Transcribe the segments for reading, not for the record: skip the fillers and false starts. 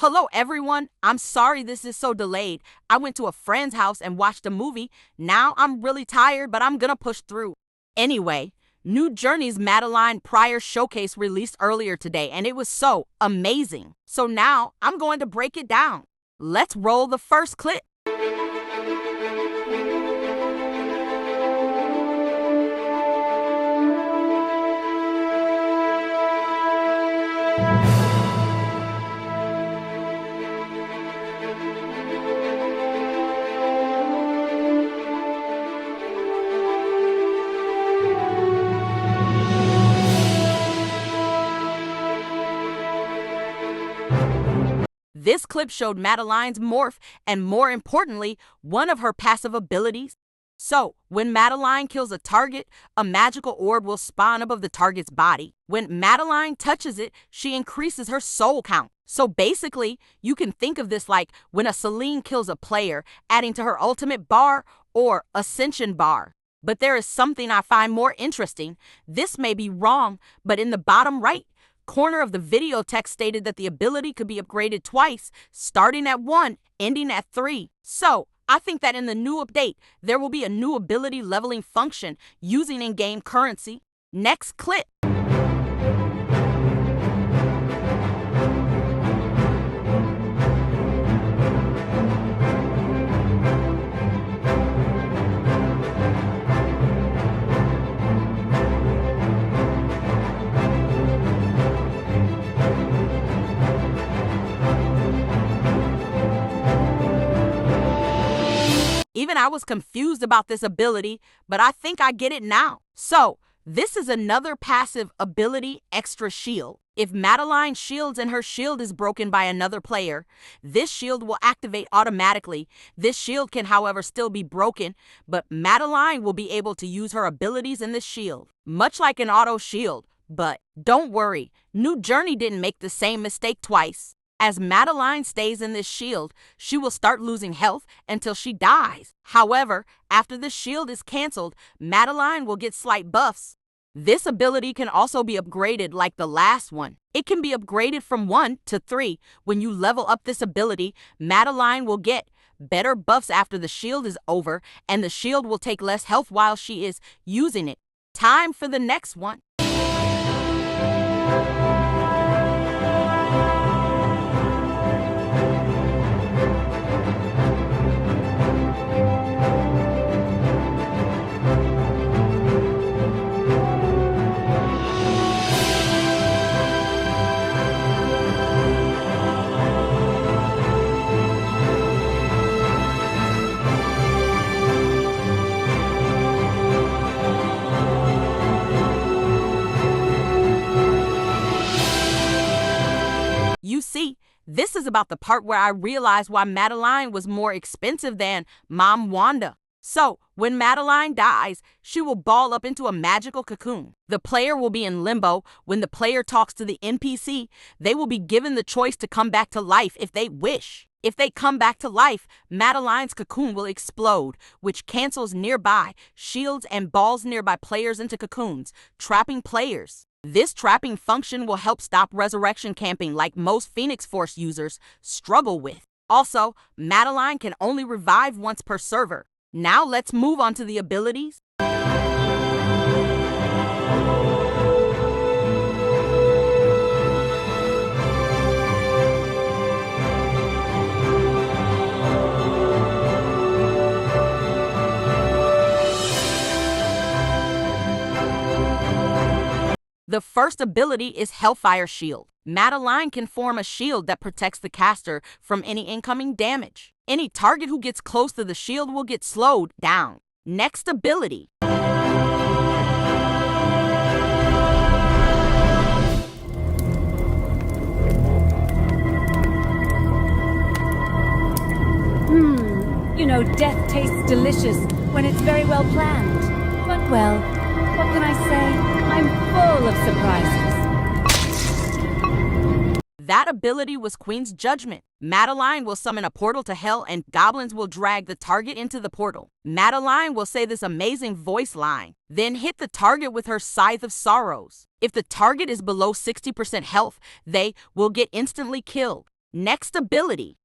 Hello, everyone. I'm sorry this is so delayed. I went to a friend's house and watched a movie. Now I'm really tired, but I'm gonna push through. Anyway, New Journey's Madelyne Pryor showcase released earlier today, and it was so amazing. So now I'm going to break it down. Let's roll the first clip. This clip showed Madelyne's morph and, more importantly, one of her passive abilities. So, when Madelyne kills a target, a magical orb will spawn above the target's body. When Madelyne touches it, she increases her soul count. So basically, you can think of this like when a Celine kills a player, adding to her ultimate bar or ascension bar. But there is something I find more interesting. This may be wrong, but in the bottom right corner of the video text stated that the ability could be upgraded twice, starting at 1, ending at 3. So, I think that in the new update, there will be a new ability leveling function using in-game currency. Next clip. Even I was confused about this ability, but I think I get it now. So, this is another passive ability, Extra Shield. If Madelyne shields and her shield is broken by another player, this shield will activate automatically. This shield can, however, still be broken, but Madelyne will be able to use her abilities in this shield, much like an auto shield. But don't worry, New Journey didn't make the same mistake twice. As Madelyne stays in this shield, she will start losing health until she dies. However, after the shield is cancelled, Madelyne will get slight buffs. This ability can also be upgraded like the last one. It can be upgraded from 1 to 3. When you level up this ability, Madelyne will get better buffs after the shield is over, and the shield will take less health while she is using it. Time for the next one. You see, this is about the part where I realized why Madelyne was more expensive than Mom Wanda. So, when Madelyne dies, she will ball up into a magical cocoon. The player will be in limbo. When the player talks to the NPC, they will be given the choice to come back to life if they wish. If they come back to life, Madelyne's cocoon will explode, which cancels nearby shields and balls nearby players into cocoons, trapping players. This trapping function will help stop resurrection camping like most Phoenix Force users struggle with. Also, Madelyne can only revive once per server. Now let's move on to the abilities. The first ability is Hellfire Shield. Madelyne can form a shield that protects the caster from any incoming damage. Any target who gets close to the shield will get slowed down. Next ability. You know, death tastes delicious when it's very well planned. But well, what can I say? I'm full of surprises. That ability was Queen's Judgment. Madelyne will summon a portal to hell and goblins will drag the target into the portal. Madelyne will say this amazing voice line, then hit the target with her Scythe of Sorrows. If the target is below 60% health, they will get instantly killed. Next ability.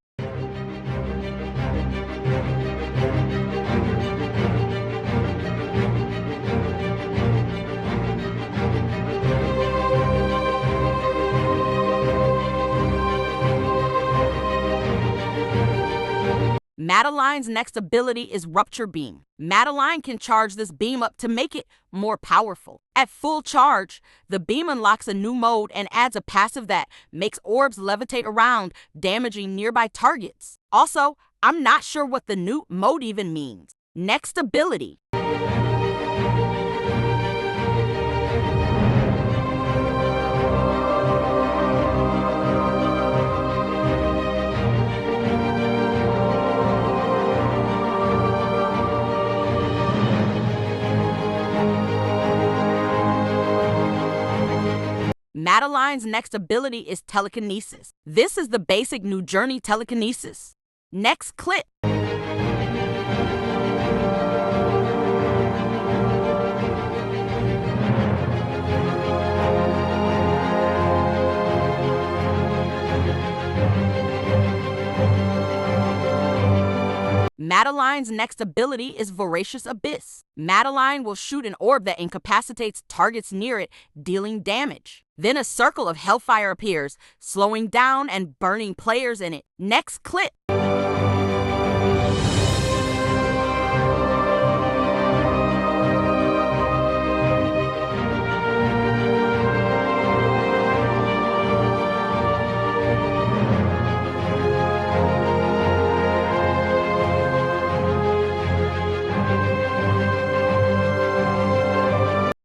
Madelyne's next ability is Rupture Beam. Madelyne can charge this beam up to make it more powerful. At full charge, the beam unlocks a new mode and adds a passive that makes orbs levitate around, damaging nearby targets. Also, I'm not sure what the new mode even means. Next ability. Madelyne's next ability is Telekinesis. This is the basic New Journey Telekinesis. Next clip. Madelyne's next ability is Voracious Abyss. Madelyne will shoot an orb that incapacitates targets near it, dealing damage. Then a circle of hellfire appears, slowing down and burning players in it. Next clip.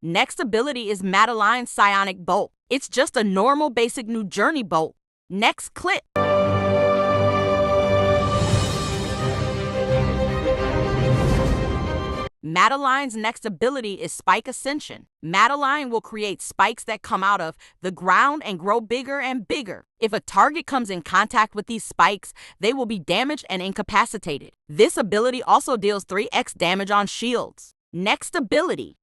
Next ability is Madelyne's Psionic Bolt. It's just a normal basic New Journey bolt. Next clip. Madelyne's next ability is Spike Ascension. Madelyne will create spikes that come out of the ground and grow bigger and bigger. If a target comes in contact with these spikes, they will be damaged and incapacitated. This ability also deals 3x damage on shields. Next ability.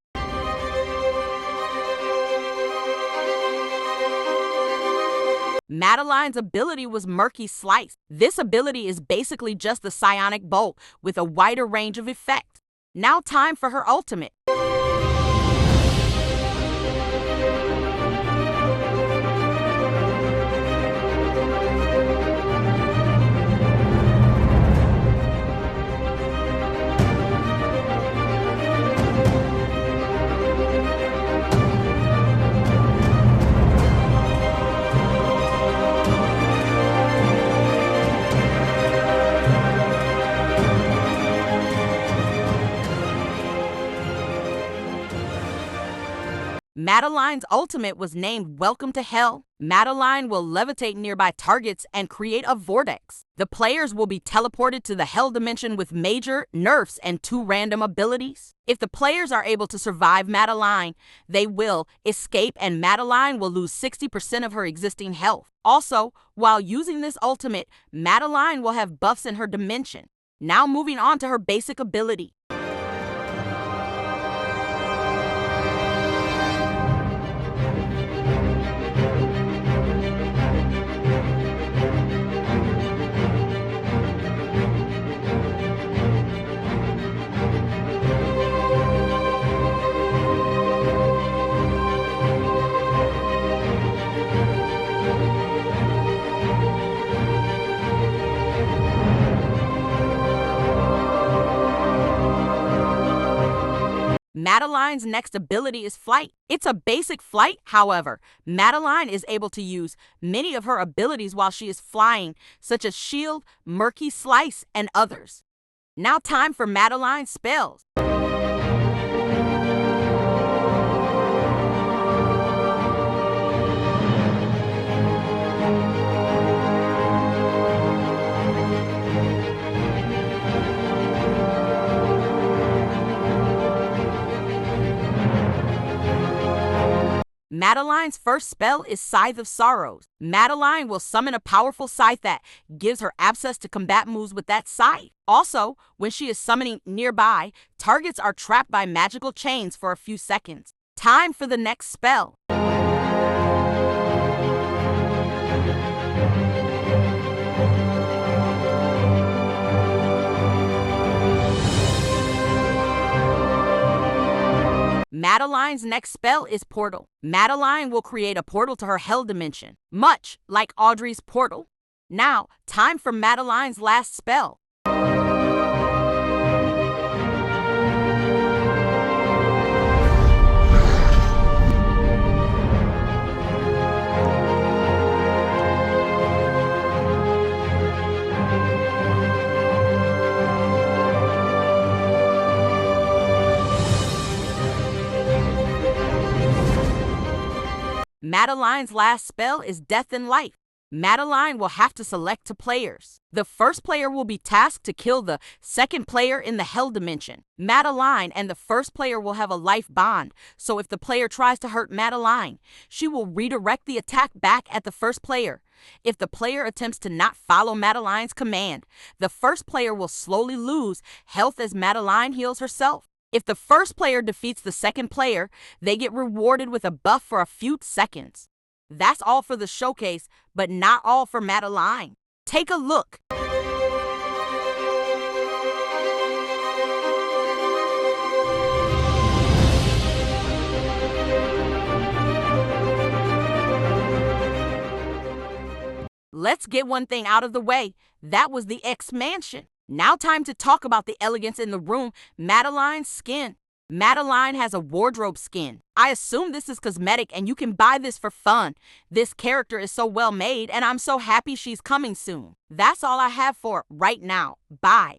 Madelyne's ability was Murky Slice. This ability is basically just the Psionic Bolt with a wider range of effect. Now time for her ultimate. Madelyne's ultimate was named Welcome to Hell. Madelyne will levitate nearby targets and create a vortex. The players will be teleported to the Hell dimension with major nerfs and 2 random abilities. If the players are able to survive Madelyne, they will escape and Madelyne will lose 60% of her existing health. Also, while using this ultimate, Madelyne will have buffs in her dimension. Now moving on to her basic ability. Madelyne's next ability is Flight. It's a basic flight, however. Madelyne is able to use many of her abilities while she is flying, such as Shield, Murky Slice, and others. Now time for Madelyne's spells. Madelyne's first spell is Scythe of Sorrows. Madelyne will summon a powerful scythe that gives her access to combat moves with that scythe. Also, when she is summoning nearby, targets are trapped by magical chains for a few seconds. Time for the next spell. Madelyne's next spell is Portal. Madelyne will create a portal to her hell dimension, much like Audrey's portal. Now, time for Madelyne's last spell. Madelyne's last spell is Death and Life. Madelyne will have to select two players. The first player will be tasked to kill the second player in the hell dimension. Madelyne and the first player will have a life bond, so if the player tries to hurt Madelyne, she will redirect the attack back at the first player. If the player attempts to not follow Madelyne's command, the first player will slowly lose health as Madelyne heals herself. If the first player defeats the second player, they get rewarded with a buff for a few seconds. That's all for the showcase, but not all for Madelyne. Take a look. Let's get one thing out of the way. That was the X-Mansion. Now time to talk about the elegance in the room, Madelyne's skin. Madelyne has a wardrobe skin. I assume this is cosmetic and you can buy this for fun. This character is so well made and I'm so happy she's coming soon. That's all I have for right now. Bye.